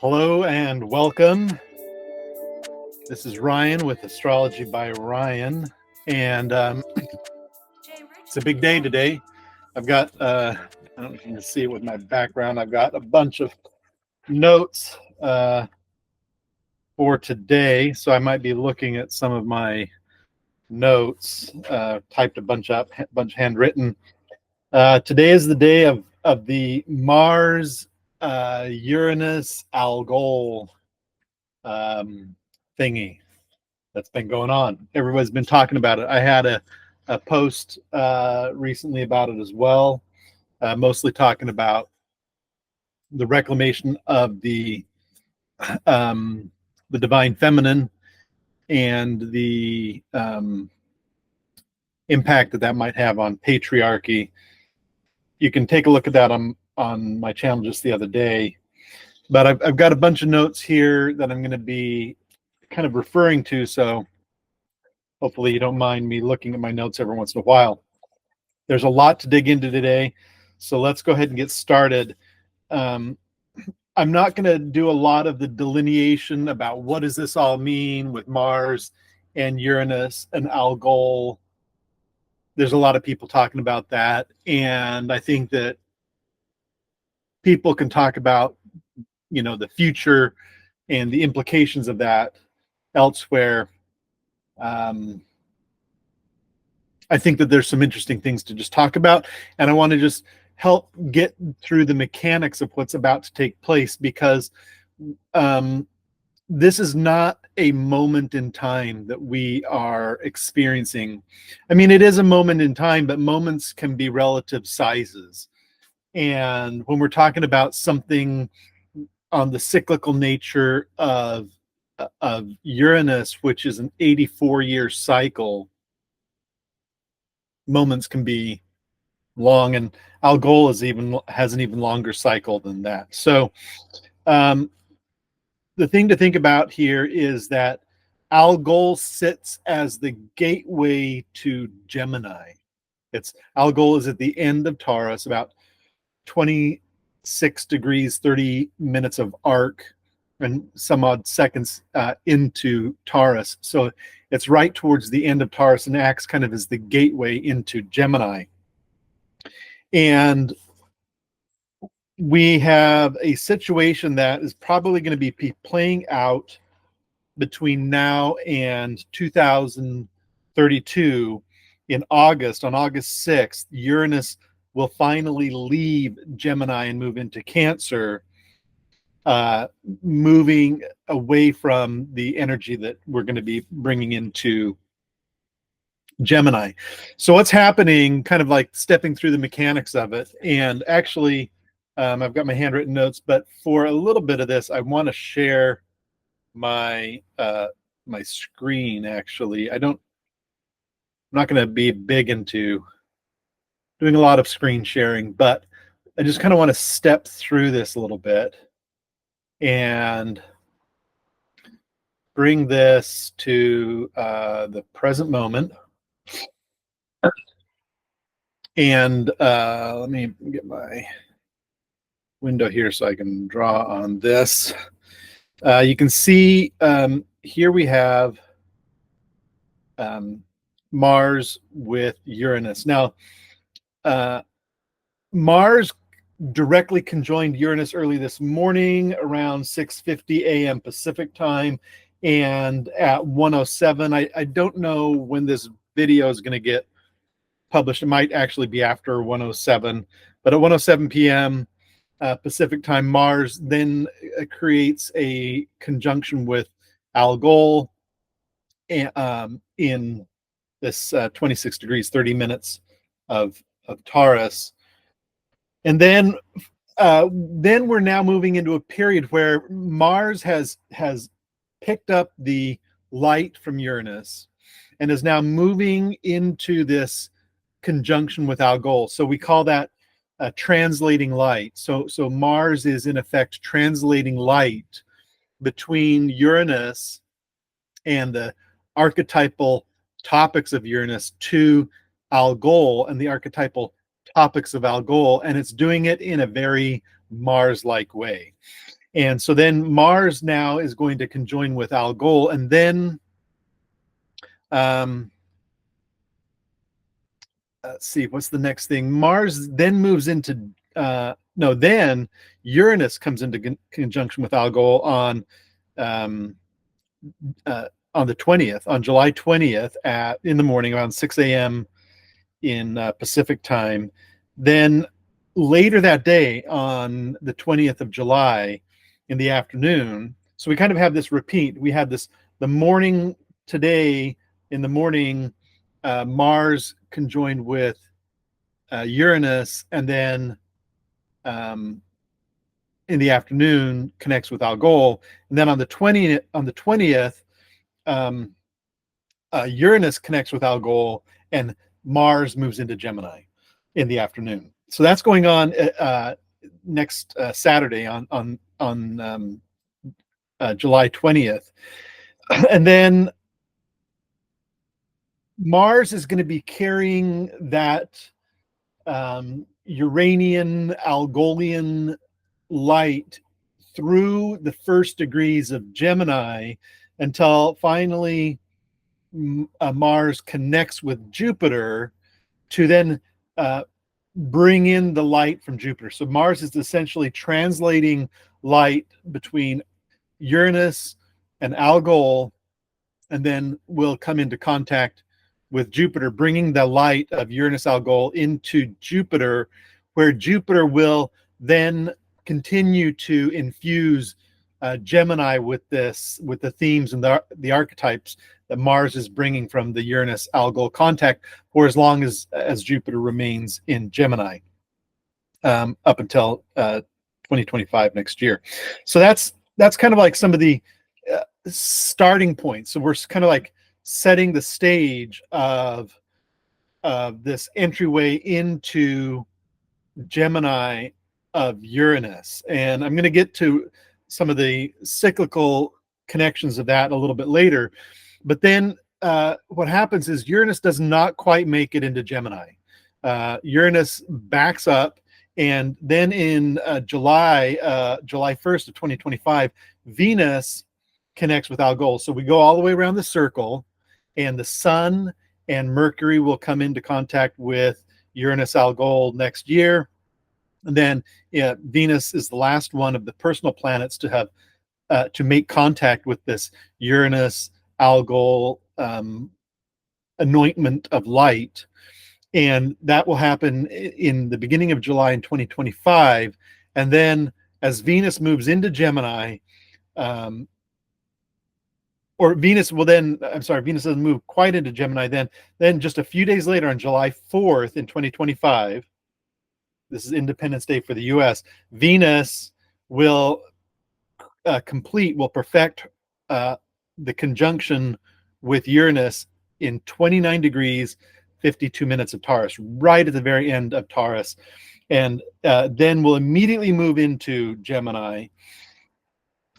Hello and welcome. This is Ryan with Astrology by Ryan, and it's a big day today. I've got, I don't know if you can see it with my background, I've got a bunch of notes for today, so I might be looking at some of my notes, typed a bunch up, handwritten. Today is the day of the Mars Uranus-Algol thingy that's been going on. Everybody's been talking about it. I had a post recently about it as well, mostly talking about the reclamation of the divine feminine and the impact that might have on patriarchy. You can take a look at that on my channel just the other day. But I've got a bunch of notes here that I'm going to be kind of referring to, so hopefully you don't mind me looking at my notes every once in a while. There's a lot to dig into today, so let's go ahead and get started. I'm not going to do a lot of the delineation about what does this all mean with Mars and Uranus and Algol. There's a lot of people talking about that, and I think that people can talk about, you know, the future and the implications of that elsewhere. I think that there's some interesting things to just talk about, and I want to just help get through the mechanics of what's about to take place, because this is not a moment in time that we are experiencing. I mean, it is a moment in time, but moments can be relative sizes. And when we're talking about something on the cyclical nature of Uranus, which is an 84-year cycle, moments can be long, and Algol has an even longer cycle than that. So the thing to think about here is that Algol sits as the gateway to Gemini. Algol is at the end of Taurus, about 26 degrees 30 minutes of arc and some odd seconds into Taurus. So it's right towards the end of Taurus and acts kind of as the gateway into Gemini. And we have a situation that is probably going to be playing out between now and 2032 in August. On August 6th, Uranus will finally leave Gemini and move into Cancer, moving away from the energy that we're going to be bringing into Gemini. So what's happening, kind of like stepping through the mechanics of it, and actually I've got my handwritten notes, but for a little bit of this, I want to share my my screen. Actually, I'm not going to be big into doing a lot of screen sharing, but I just kind of want to step through this a little bit and bring this to the present moment. And let me get my window here so I can draw on this. You can see here we have Mars with Uranus. Now, Mars directly conjoined Uranus early this morning around 6:50 a.m. Pacific time, and at 1:07. I don't know when this video is going to get published. It might actually be after 1:07, but at 1:07 p.m. Pacific time, Mars then creates a conjunction with Algol in this 26 degrees 30 minutes of Taurus. And then we're now moving into a period where Mars has picked up the light from Uranus and is now moving into this conjunction with Algol. So we call that translating light. So Mars is in effect translating light between Uranus and the archetypal topics of Uranus to Algol and the archetypal topics of Algol, and it's doing it in a very Mars-like way. And so then Mars now is going to conjoin with Algol, and then let's see, what's the next thing? Mars then moves into then Uranus comes into conjunction with Algol um, on the 20th, on July 20th in the morning around 6 a.m. in Pacific time. Then later that day, on the 20th of July in the afternoon, so we kind of have this repeat. We had the morning today, in the morning, Mars conjoined with Uranus, and then in the afternoon connects with Algol, and then on the 20th, Uranus connects with Algol, and Mars moves into Gemini in the afternoon. So that's going on next Saturday on July 20th, and then Mars is going to be carrying that Uranian Algolian light through the first degrees of Gemini until finally Mars connects with Jupiter to then bring in the light from Jupiter. So Mars is essentially translating light between Uranus and Algol, and then will come into contact with Jupiter, bringing the light of Uranus-Algol into Jupiter, where Jupiter will then continue to infuse Gemini with the themes and the archetypes that Mars is bringing from the Uranus-Algol contact for as long as Jupiter remains in Gemini, up until 2025 next year. So that's kind of like some of the starting points. So we're kind of like setting the stage of this entryway into Gemini of Uranus. And I'm going to get to some of the cyclical connections of that a little bit later. But then what happens is Uranus does not quite make it into Gemini. Uranus backs up, and then in July 1st of 2025, Venus connects with Algol. So we go all the way around the circle, and the Sun and Mercury will come into contact with Uranus-Algol next year. And then Venus is the last one of the personal planets to have to make contact with this Uranus-Algol anointment of light. And that will happen in the beginning of July in 2025. And then as Venus moves into Gemini, Venus doesn't move quite into Gemini then just a few days later, on July 4th in 2025, this is Independence Day for the US, Venus will perfect the conjunction with Uranus in 29 degrees 52 minutes of Taurus, right at the very end of Taurus, and then we'll immediately move into Gemini.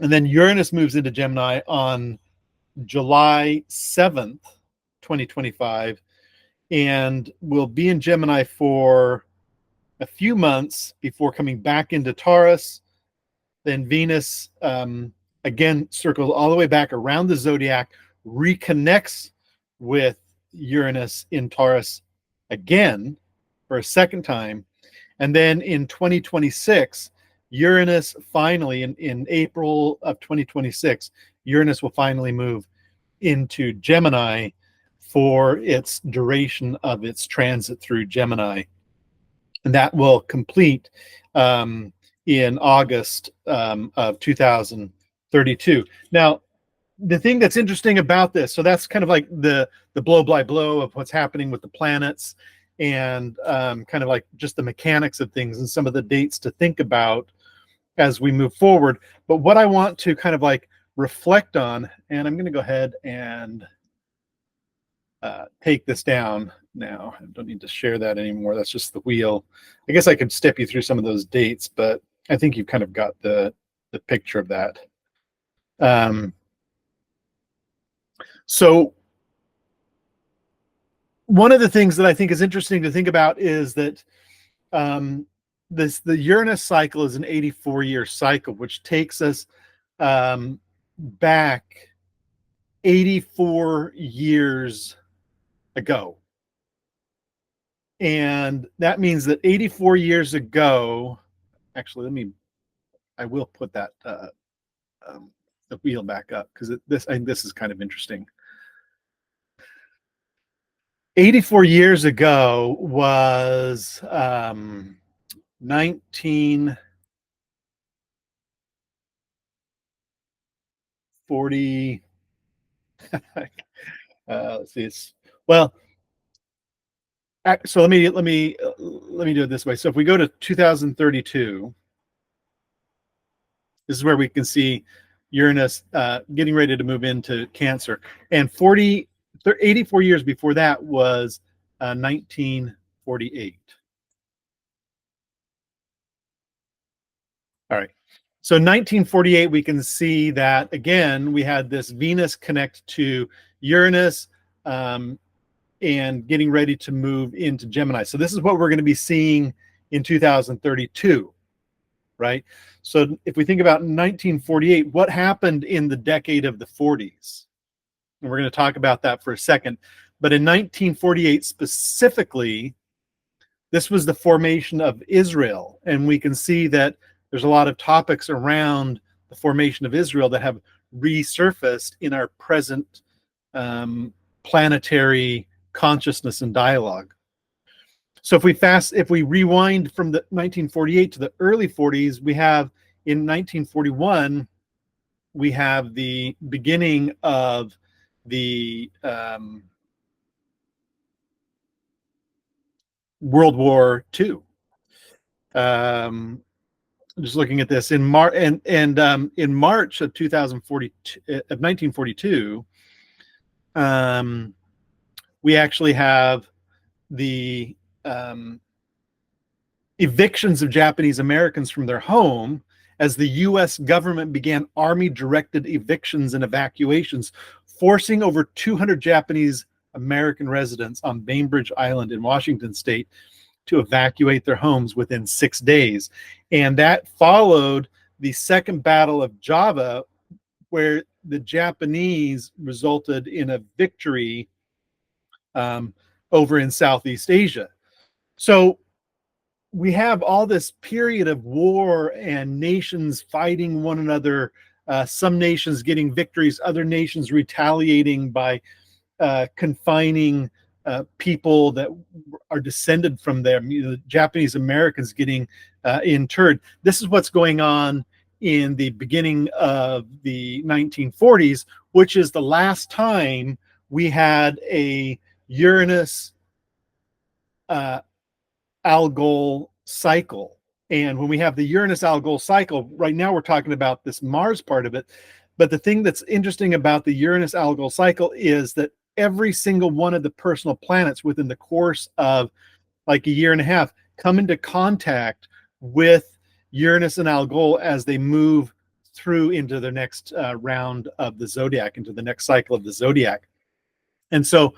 And then Uranus moves into Gemini on July 7th, 2025, and will be in Gemini for a few months before coming back into Taurus. Then Venus again circles all the way back around the zodiac, reconnects with Uranus in Taurus again for a second time. And then in 2026, Uranus finally, in April of 2026, Uranus will finally move into Gemini for its duration of its transit through Gemini. And that will complete in August of 2032. Now, the thing that's interesting about this, so that's kind of like the blow by blow of what's happening with the planets, and kind of like just the mechanics of things and some of the dates to think about as we move forward. But what I want to kind of like reflect on, and I'm going to go ahead and take this down now. I don't need to share that anymore. That's just the wheel. I guess I could step you through some of those dates, but I think you've kind of got the picture of that. So one of the things that I think is interesting to think about is that the Uranus cycle is an 84-year cycle, which takes us back 84 years ago. And that means that 84 years ago, actually, I will put that the wheel back up, because I think this is kind of interesting. 84 years ago was 1940. Let's see. So let me do it this way. So if we go to 2032, this is where we can see Uranus getting ready to move into Cancer. And 84 years before that was 1948. All right. So 1948, we can see that, again, we had this Venus connect to Uranus and getting ready to move into Gemini. So this is what we're going to be seeing in 2032, right? So if we think about 1948, what happened in the decade of the 40s? And we're going to talk about that for a second. But in 1948 specifically, this was the formation of Israel. And we can see that there's a lot of topics around the formation of Israel that have resurfaced in our present planetary consciousness and dialogue. So if we rewind from the 1948 to the early 40s, we have in 1941, we have the beginning of the World War II. Just looking at this in March in March of 1942, we actually have the evictions of Japanese Americans from their home as the U.S. government began army-directed evictions and evacuations, forcing over 200 Japanese American residents on Bainbridge Island in Washington State to evacuate their homes within 6 days. And that followed the Second Battle of Java, where the Japanese resulted in a victory over in Southeast Asia. So we have all this period of war and nations fighting one another, some nations getting victories, other nations retaliating by confining people that are descended from them, Japanese Americans getting interred. This is what's going on in the beginning of the 1940s, which is the last time we had a Uranus-Algol cycle. And when we have the Uranus-Algol cycle, right now we're talking about this Mars part of it. But the thing that's interesting about the Uranus-Algol cycle is that every single one of the personal planets within the course of like a year and a half come into contact with Uranus and Algol as they move through into the next round of the zodiac, into the next cycle of the zodiac. And so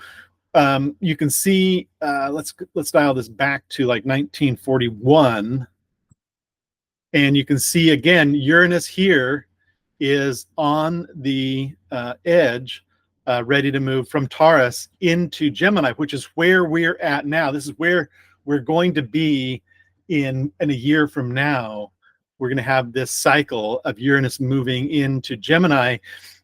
you can see, let's dial this back to like 1941, and you can see again Uranus here is on the edge, ready to move from Taurus into Gemini, which is where we're at now. This is where we're going to be in a year from now. We're going to have this cycle of Uranus moving into Gemini.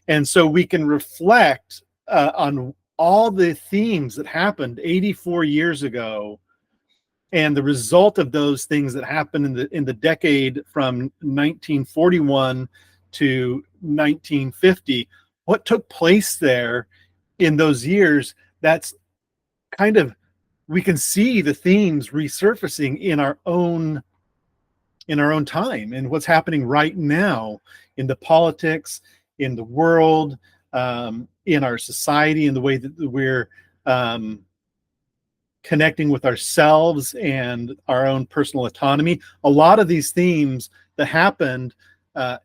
And so we can reflect on all the themes that happened 84 years ago and the result of those things that happened in the decade from 1941 to 1950. What took place there in those years, that's kind of, we can see the themes resurfacing in our own time and what's happening right now in the politics, in the world, in our society, in the way that we're connecting with ourselves and our own personal autonomy. A lot of these themes that happened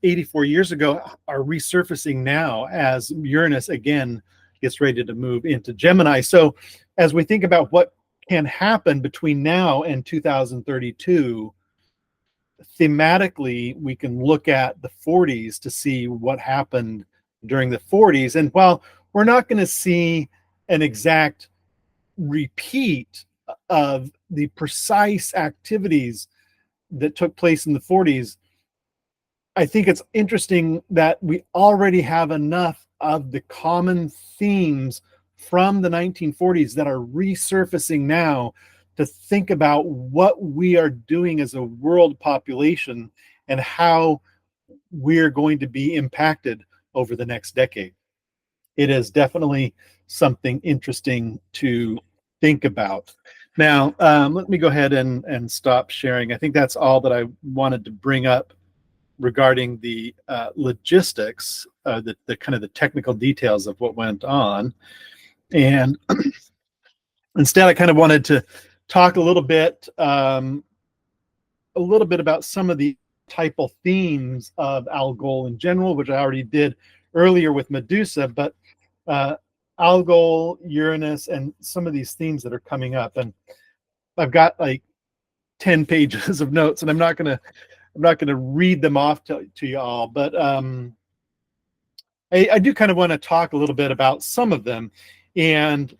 84 years ago are resurfacing now as Uranus again gets ready to move into Gemini. So as we think about what can happen between now and 2032, thematically, we can look at the 40s to see what happened during the 40s. And while we're not going to see an exact repeat of the precise activities that took place in the 40s, I think it's interesting that we already have enough of the common themes from the 1940s that are resurfacing now to think about what we are doing as a world population and how we're going to be impacted over the next decade. It is definitely something interesting to think about. Now, let me go ahead and stop sharing. I think that's all that I wanted to bring up regarding the logistics, the kind of the technical details of what went on. And instead, I kind of wanted to talk a little bit about some of the typal themes of Algol in general, which I already did earlier with Medusa, but Algol, Uranus, and some of these themes that are coming up. And I've got like 10 pages of notes, and I'm not gonna read them off to you all, but I do kind of want to talk a little bit about some of them, and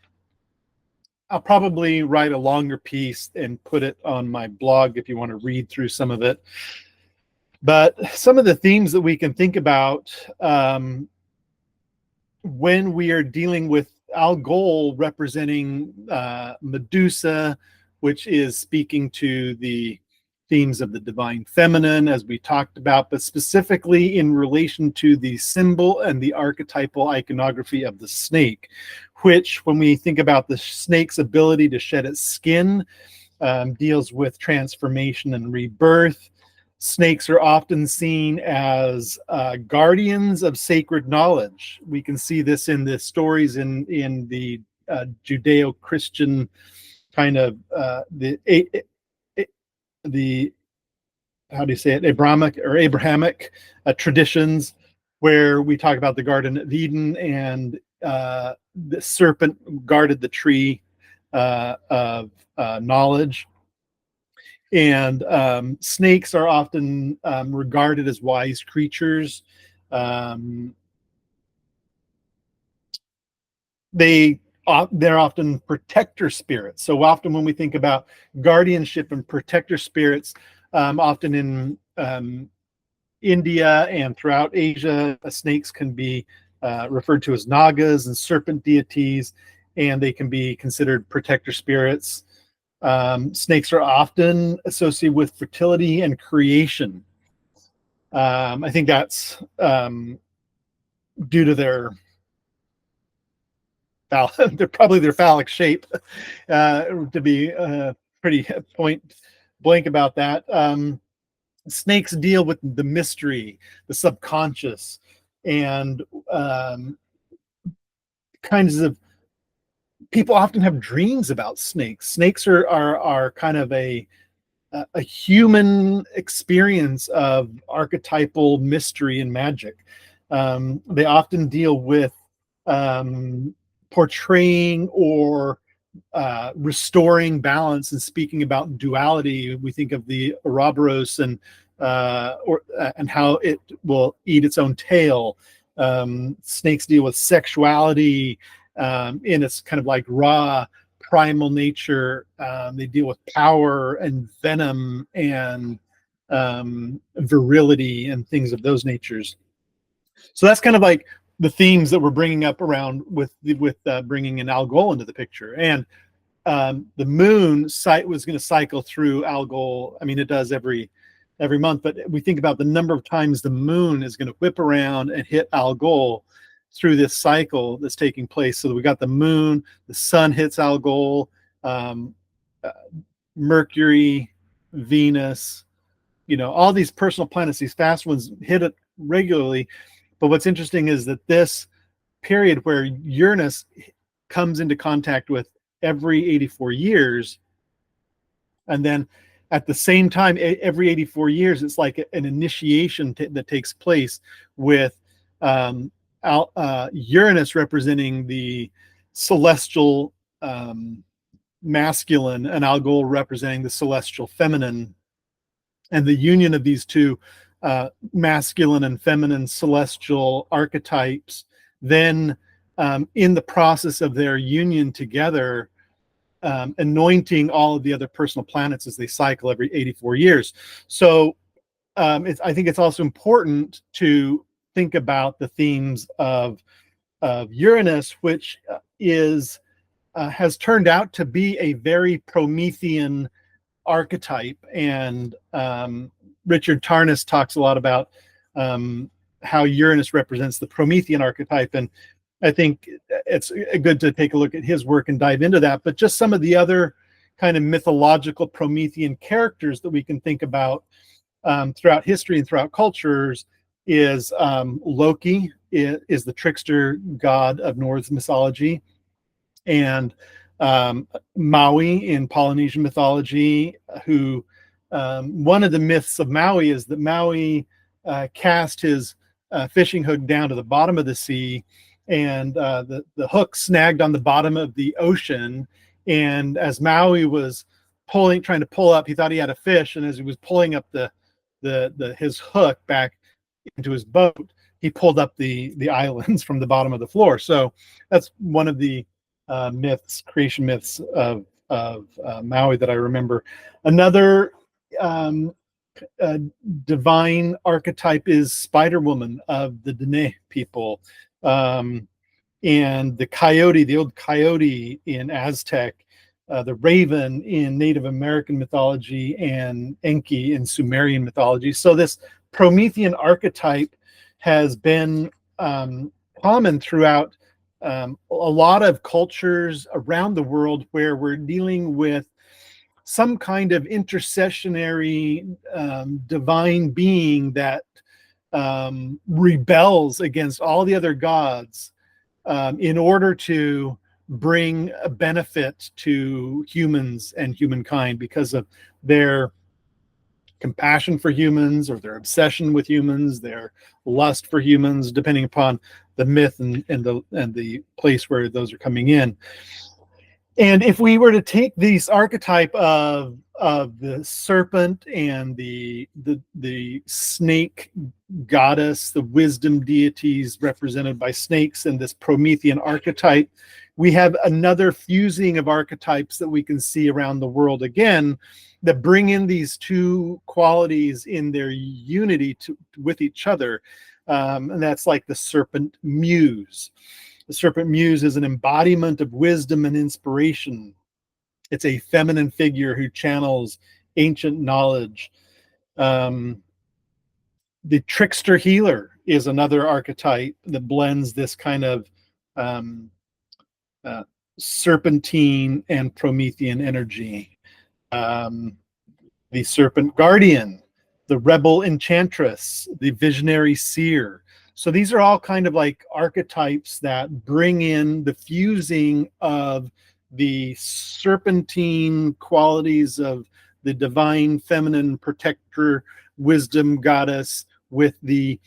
I'll probably write a longer piece and put it on my blog if you want to read through some of it. But some of the themes that we can think about when we are dealing with Algol representing Medusa, which is speaking to the themes of the divine feminine, as we talked about, but specifically in relation to the symbol and the archetypal iconography of the snake, which, when we think about the snake's ability to shed its skin, deals with transformation and rebirth. Snakes are often seen as guardians of sacred knowledge. We can see this in the stories in the Judeo-Christian kind of the how do you say it, Abrahamic traditions, where we talk about the Garden of Eden, and the serpent guarded the tree of knowledge. And snakes are often regarded as wise creatures. They're often protector spirits. So often when we think about guardianship and protector spirits, often in India and throughout Asia, snakes can be referred to as nagas and serpent deities, and they can be considered protector spirits. Snakes are often associated with fertility and creation. I think that's due to their phallic shape, to be pretty point blank about that. Snakes deal with the mystery, the subconscious, and kinds of people often have dreams about snakes. Snakes are kind of a human experience of archetypal mystery and magic. They often deal with portraying or restoring balance and speaking about duality. We think of the Ouroboros and how it will eat its own tail. Snakes deal with sexuality in its kind of like raw primal nature. They deal with power and venom and virility and things of those natures. So that's kind of like the themes that we're bringing up around with bringing an Algol into the picture. And the moon site was going to cycle through Algol. I mean, it does every month, but we think about the number of times the moon is going to whip around and hit Algol through this cycle that's taking place. So we got the moon, the sun hits Algol, Mercury, Venus, all these personal planets, these fast ones hit it regularly. But what's interesting is that this period where Uranus comes into contact with every 84 years, and then at the same time, every 84 years, it's like an initiation that takes place with Uranus representing the celestial masculine and Algol representing the celestial feminine. and the union of these two masculine and feminine celestial archetypes, then in the process of their union together, anointing all of the other personal planets as they cycle every 84 years. So I think it's also important to think about the themes of Uranus, which has turned out to be a very Promethean archetype. And Richard Tarnas talks a lot about how Uranus represents the Promethean archetype. And I think it's good to take a look at his work and dive into that. But just some of the other kind of mythological Promethean characters that we can think about throughout history and throughout cultures is Loki is the trickster god of Norse mythology, and Maui in Polynesian mythology, who one of the myths of Maui is that Maui cast his fishing hook down to the bottom of the sea, and the hook snagged on the bottom of the ocean. And as Maui was trying to pull up, he thought he had a fish, and as he was pulling up his hook back into his boat, he pulled up the islands from the bottom of the floor. So that's one of the creation myths of Maui that I remember. Another divine archetype is Spider-Woman of the Dene people, and the coyote, the old coyote in Aztec, the raven in Native American mythology, and Enki in Sumerian mythology. So this Promethean archetype has been common throughout a lot of cultures around the world, where we're dealing with some kind of intercessionary divine being that rebels against all the other gods in order to bring a benefit to humans and humankind because of their compassion for humans, or their obsession with humans, their lust for humans, depending upon the myth and the place where those are coming in. And if we were to take these archetype of the serpent and the snake goddess, the wisdom deities represented by snakes, and this Promethean archetype, we have another fusing of archetypes that we can see around the world again, that bring in these two qualities in their unity with each other. And that's like the serpent muse. The serpent muse is an embodiment of wisdom and inspiration. It's a feminine figure who channels ancient knowledge. The trickster healer is another archetype that blends this kind of serpentine and Promethean energy. The serpent guardian, the rebel enchantress, the visionary seer. So these are all kind of like archetypes that bring in the fusing of the serpentine qualities of the divine feminine protector, wisdom goddess, with the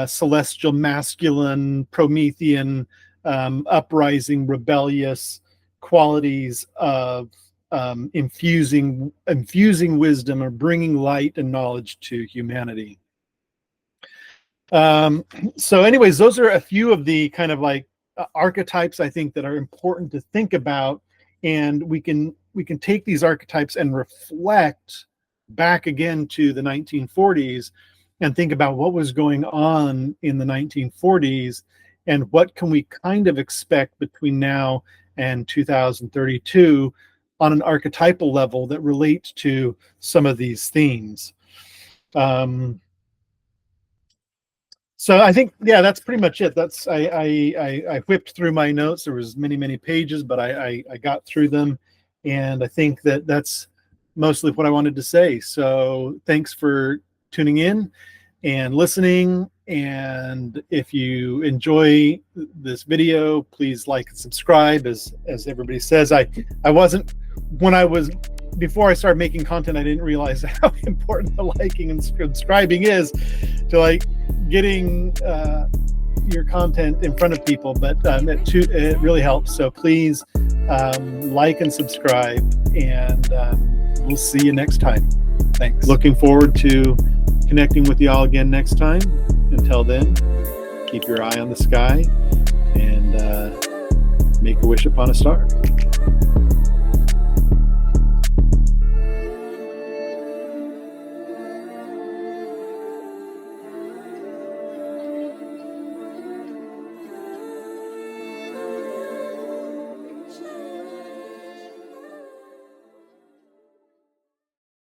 celestial masculine Promethean uprising, rebellious qualities of infusing wisdom, or bringing light and knowledge to humanity. So anyways, those are a few of the kind of like archetypes I think that are important to think about, and we can take these archetypes and reflect back again to the 1940s and think about what was going on in the 1940s, and what can we kind of expect between now and 2032 on an archetypal level that relates to some of these themes. So I think, yeah, that's pretty much it. That's I whipped through my notes. There was many pages, but I got through them, and I think that's mostly what I wanted to say. So thanks for tuning in and listening. And if you enjoy this video, please like and subscribe. As everybody says, before I started making content, I didn't realize how important the liking and subscribing is to like getting your content in front of people, but it really helps. So please like and subscribe, and we'll see you next time. Thanks. Looking forward to connecting with you all again next time. Until then, keep your eye on the sky and make a wish upon a star.